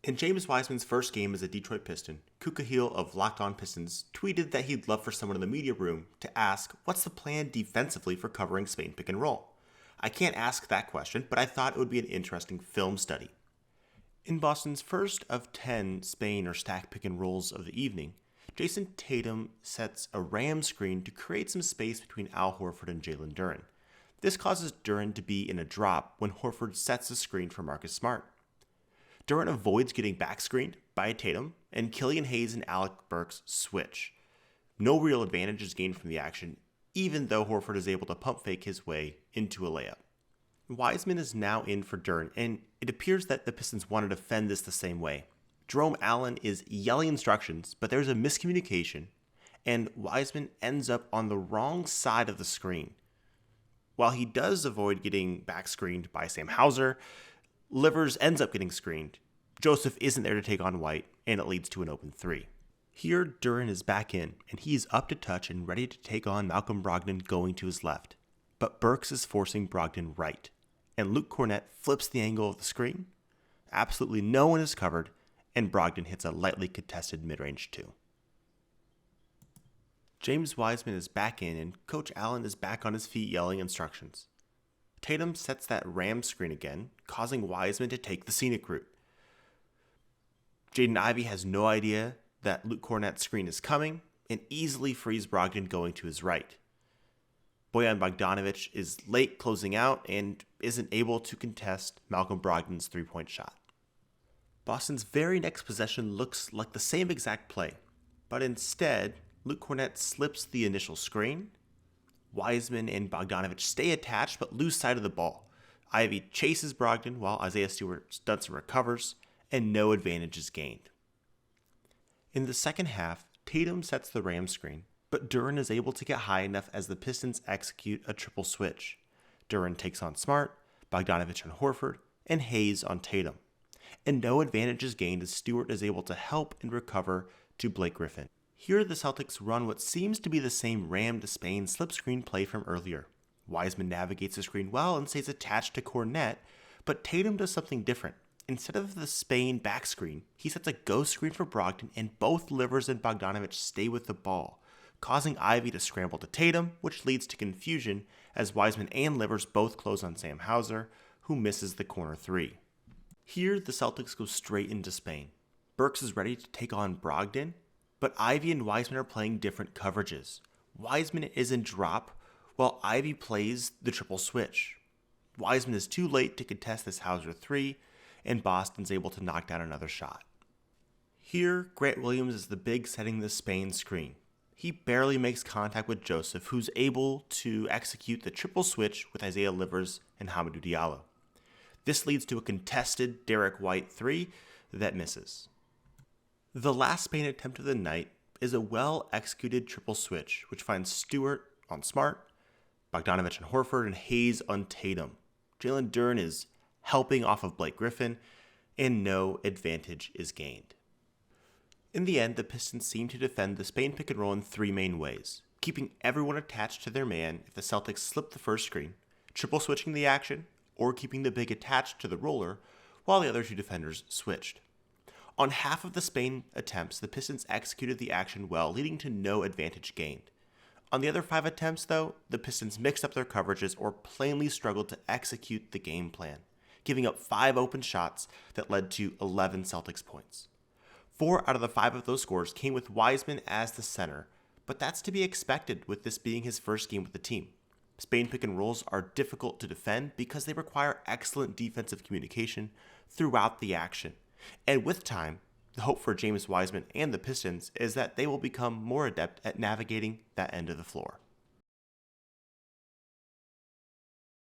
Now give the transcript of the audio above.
In James Wiseman's first game as a Detroit Piston, Kukahil of Locked On Pistons tweeted that he'd love for someone in the media room to ask, what's the plan defensively for covering Spain pick and roll? I can't ask that question, but I thought it would be an interesting film study. In Boston's first of 10 Spain or stack pick and rolls of the evening, Jason Tatum sets a ram screen to create some space between Al Horford and Jalen Duren. This causes Duren to be in a drop when Horford sets a screen for Marcus Smart. Duren avoids getting back screened by Tatum, and Killian Hayes and Alec Burks switch. No real advantage is gained from the action, even though Horford is able to pump fake his way into a layup. Wiseman is now in for Duren, and it appears that the Pistons want to defend this the same way. Jerome Allen is yelling instructions, but there's a miscommunication, and Wiseman ends up on the wrong side of the screen. While he does avoid getting back screened by Sam Hauser, Livers ends up getting screened. Joseph isn't there to take on White, and it leads to an open three. Here, Duren is back in, and he is up to touch and ready to take on Malcolm Brogdon going to his left. But Burks is forcing Brogdon right, and Luke Kornet flips the angle of the screen. Absolutely no one is covered, and Brogdon hits a lightly contested mid-range two. James Wiseman is back in, and Coach Allen is back on his feet yelling instructions. Tatum sets that ram screen again, causing Wiseman to take the scenic route. Jaden Ivey has no idea that Luke Kornet's screen is coming and easily frees Brogdon going to his right. Bojan Bogdanovic is late closing out and isn't able to contest Malcolm Brogdon's three-point shot. Boston's very next possession looks like the same exact play, but instead, Luke Kornet slips the initial screen. Wiseman and Bogdanovic stay attached but lose sight of the ball. Ivey chases Brogdon while Isaiah Stewart stunts and recovers, and no advantage is gained. In the second half, Tatum sets the ram screen, but Duren is able to get high enough as the Pistons execute a triple switch. Duren takes on Smart, Bogdanovic on Horford, and Hayes on Tatum. And no advantage is gained as Stewart is able to help and recover to Blake Griffin. Here, the Celtics run what seems to be the same ram to Spain slip screen play from earlier. Wiseman navigates the screen well and stays attached to Kornet, but Tatum does something different. Instead of the Spain back screen, he sets a ghost screen for Brogdon, and both Livers and Bogdanovic stay with the ball, causing Ivey to scramble to Tatum, which leads to confusion as Wiseman and Livers both close on Sam Hauser, who misses the corner three. Here, the Celtics go straight into Spain. Burks is ready to take on Brogdon, but Ivey and Wiseman are playing different coverages. Wiseman is in drop, while Ivey plays the triple switch. Wiseman is too late to contest this Hauser 3, and Boston's able to knock down another shot. Here, Grant Williams is the big setting the Spain screen. He barely makes contact with Joseph, who's able to execute the triple switch with Isaiah Livers and Hamidou Diallo. This leads to a contested Derek White 3 that misses. The last Spain attempt of the night is a well-executed triple switch, which finds Stewart on Smart, Bogdanovic on Horford, and Hayes on Tatum. Jalen Duren is helping off of Blake Griffin, and no advantage is gained. In the end, the Pistons seem to defend the Spain pick and roll in three main ways: keeping everyone attached to their man if the Celtics slip the first screen, triple switching the action, or keeping the big attached to the roller while the other two defenders switched. On half of the Spain attempts, the Pistons executed the action well, leading to no advantage gained. On the other 5 attempts, though, the Pistons mixed up their coverages or plainly struggled to execute the game plan, giving up 5 open shots that led to 11 Celtics points. 4 out of the 5 of those scores came with Wiseman as the center, but that's to be expected with this being his first game with the team. Spain pick and rolls are difficult to defend because they require excellent defensive communication throughout the action. And with time, the hope for James Wiseman and the Pistons is that they will become more adept at navigating that end of the floor.